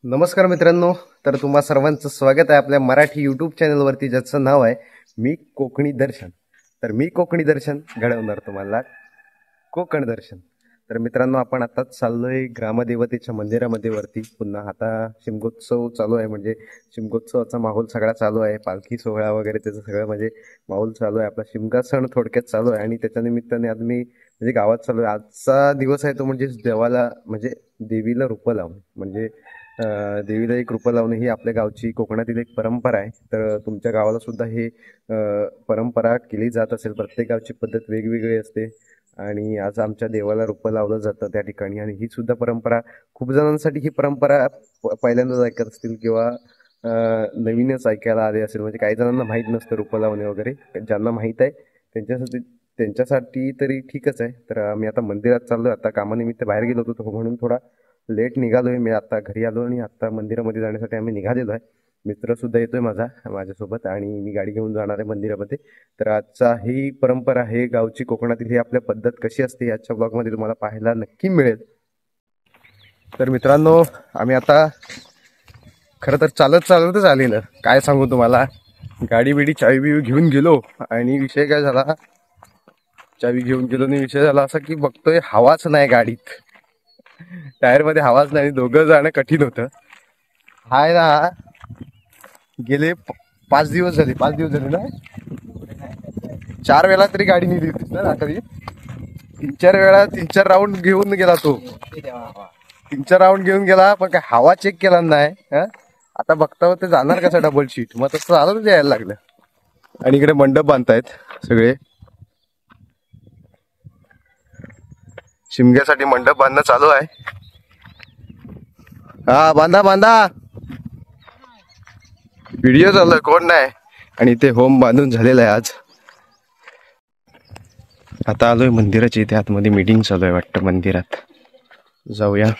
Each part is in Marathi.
नमस्कार मित्रांनो. तर तुम्हा सर्वांचं स्वागत आहे आपल्या मराठी यूट्यूब चॅनलवरती, ज्याचं नाव आहे मी कोकणी दर्शन. तर मी कोकणी दर्शन घडवणार तुम्हाला कोकण दर्शन. तर मित्रांनो, आपण आताच चाललोय ग्रामदेवतेच्या मंदिरामध्ये वरती. पुन्हा आता शिमगोत्सव चालू आहे, म्हणजे शिमगोत्सवाचा माहोल सगळा चालू आहे. पालखी सोहळा वगैरे त्याचं सगळं म्हणजे माहोल चालू आहे. आपला शिमगा सण थोडक्यात चालू आहे आणि त्याच्या निमित्ताने आज मी म्हणजे गावात चालू आहे. आजचा दिवस आहे तो म्हणजे देवाला म्हणजे देवीला रूपं लावणे, म्हणजे देवीला एक रूपं लावणे ही आपल्या गावची कोकणातील एक परंपरा आहे. तर तुमच्या गावाला सुद्धा हे परंपरा केली जात असेल. प्रत्येक गावची पद्धत वेगवेगळी असते आणि आज आमच्या देवाला रूपं लावलं जातं त्या ठिकाणी. आणि ही सुद्धा परंपरा खूप जणांसाठी ही परंपरा पहिल्यांदाच ऐकत असतील किंवा नवीनच ऐकायला आले असेल. म्हणजे काही जणांना माहीत नसतं रूपं लावणे वगैरे. ज्यांना माहीत आहे त्यांच्यासाठी तरी ठीकच आहे. तर आम्ही आता मंदिरात चाललो. आता कामानिमित्त बाहेर गेलो होतो म्हणून थोडा लेट निघालोय. मी आता घरी आलो आणि आता मंदिरामध्ये जाण्यासाठी आम्ही निघालेलो आहे. मित्र सुद्धा येतोय माझ्यासोबत आणि मी गाडी घेऊन जाणार आहे मंदिरामध्ये. तर आजचा ही परंपरा आहे गावची कोकणातील, ही आपल्या पद्धत कशी असते आजच्या ब्लॉगमध्ये तुम्हाला पाहायला नक्की मिळेल. तर मित्रांनो, आम्ही आता खरं तर चालतच आलेलं, काय सांगू तुम्हाला. गाडी बिडी चावी बिवी घेऊन गेलो आणि विषय काय झाला, चावी घेऊन गेलो आणि विषय झाला असा की बघतोय हवाच नाही गाडीत, टायर मध्ये हवाच नाही. दोघं जाणं कठीण होतं. हाय ना, गेले 5 दिवस झाले ना. 4 वेळा तरी गाडी नेली होतीस ना कधी. 3-4 वेळा 3-4 राऊंड घेऊन गेला तो. 3-4 राऊंड घेऊन गेला, पण काय हवा चेक केला नाही. आता बघता ते जाणार कसं डबल शीट, मग तसं झालं यायला लागलं. आणि इकडे मंडप बांधतायत सगळे, शिमग्यासाठी मंडप बांधणं चालू आहे. हा, बांधा. व्हिडिओ चालू, कोण नाही. आणि ते होम बांधून झालेलं आहे आज. आता आलोय मंदिराच्या इथे, आतमध्ये मीटिंग चालू आहे वाटतं मंदिरात. जाऊया.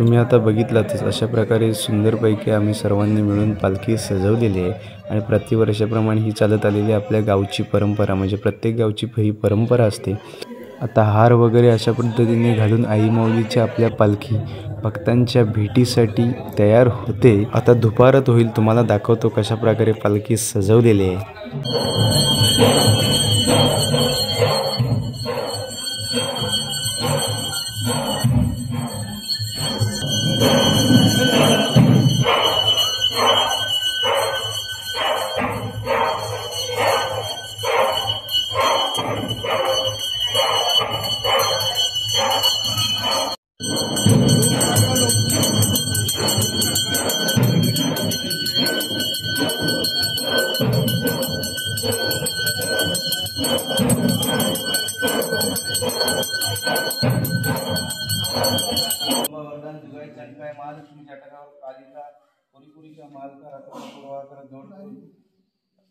तुम्ही आता बघितलातच अशा प्रकारे सुंदरपैकी आम्ही सर्वांनी मिळून पालखी सजवलेली आहे आणि प्रतिवर्षाप्रमाणे ही चालत आलेली आपल्या गावची परंपरा, म्हणजे प्रत्येक गावची ही परंपरा असते। आता हार वगैरे अशा पद्धतीने घालून आई माऊलीची आपल्या पालखी भक्तांच्या भेटीसाठी तयार होते। आता दुपारत होईल, तुम्हाला दाखवतो कशा प्रकारे पालखी सजवलेली आहे।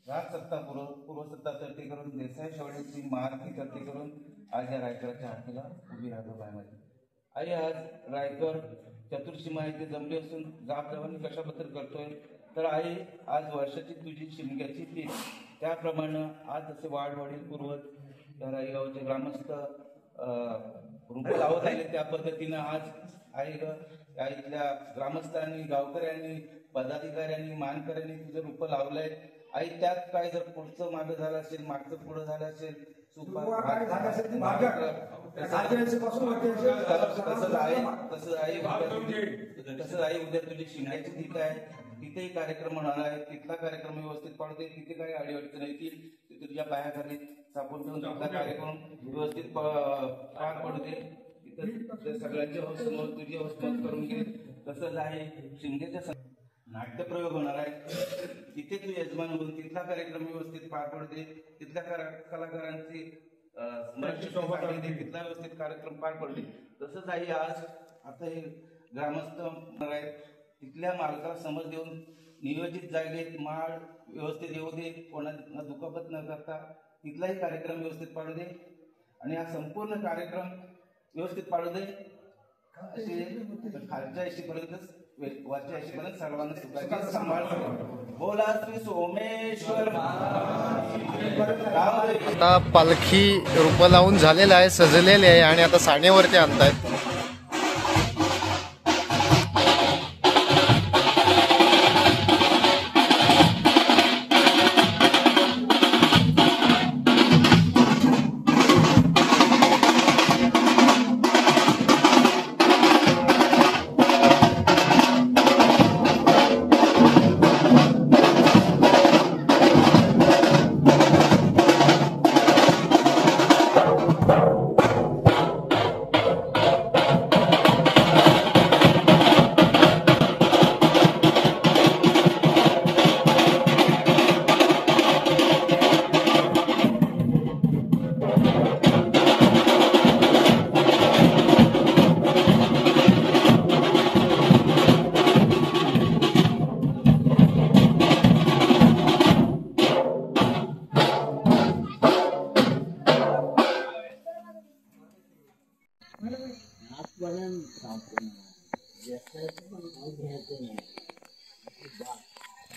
राजसत्ता पूर्वसत्ता चर्चा करून देसाई शेवड्याची महारती चर्चा करून आज या रायकराच्या हातीला उभी राहतो पायामध्ये। आई आज रायकर चतुर्सीमा इथे जमली असून गावगावांनी कशाबद्दल करतोय तर आई आज वर्षाची तुझी शिमग्याची तीच, त्याप्रमाणे आज जसे वाडवडील पूर्वज त्या रायगावचे ग्रामस्थ रूप लावत आले त्या पद्धतीनं आज आईतल्या ग्रामस्थांनी, गावकऱ्यांनी, पदाधिकाऱ्यांनी, मानकऱ्यांनी तुझं रूप लावलंय। आई त्यात काय जर पुढचं मागं झालं असेल, मागचं पुढं झालं असेल, तसंच आई उद्या तुझी शिंगाची तिथे आहे, तिथेही कार्यक्रम होणार आहे। तिथला कार्यक्रम व्यवस्थित पाडते, तिथे काही अडीअडचण येतील ते तुझ्या पायाखाली सापून ठेवून तिथला कार्यक्रम व्यवस्थित पार पडते। तिथं सगळ्यांच्या हौसमौज तुझी हौसमौज करून घे। तसंच आहे शिंगेच्या नाट्यप्रयोग होणार आहे, तिथे तू यजमान होऊन तिथला कार्यक्रम व्यवस्थित पार पडते, तिथल्या कलाकारांची तिथला व्यवस्थित कार्यक्रम पार पडले। तसंच आई आज आता हे ग्रामस्थ आहेत, तिथल्या मालकाला समज देऊन नियोजित जागेत माळ व्यवस्थित येऊ दे, कोणाला दुखापत न करता तिथलाही कार्यक्रम व्यवस्थित पाडू दे आणि हा संपूर्ण कार्यक्रम व्यवस्थित पाडू दे। असे खालच्या ऐशीपर्यंतच वरच्या ऐशीपर्यंत सर्वांना सुखाची सांभाळ बोला श्री सोमेश्वर। आता पालखी रूप लावून झालेला आहे, सजलेले आहे आणि आता सानेवरती आणतायत।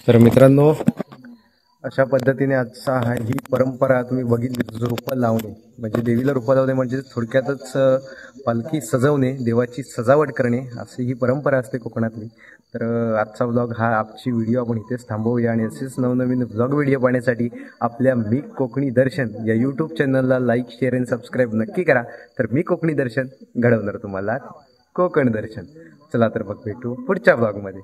तर मित्रांनो, अशा पद्धतीने आजचा ही परंपरा तुम्ही बघितली, रूप लावणे म्हणजे देवीला रूप लावणे म्हणजे थोडक्यातच पालखी सजवणे, देवाची सजावट करणे अशी ही परंपरा असते कोकणातली। तर आजचा व्लॉग हा आजची व्हिडिओ आपण इथेच थांबवूया आणि असेच नवनवीन व्लॉग व्हिडिओ पाहण्यासाठी आपल्या मी कोकणी दर्शन या यूट्यूब चॅनलला लाईक, शेअर आणि सबस्क्राईब नक्की करा। तर मी कोकणी दर्शन घडवणार तुम्हाला कोकण दर्शन। चला तर मग भेटू पुढच्या व्लॉगमध्ये।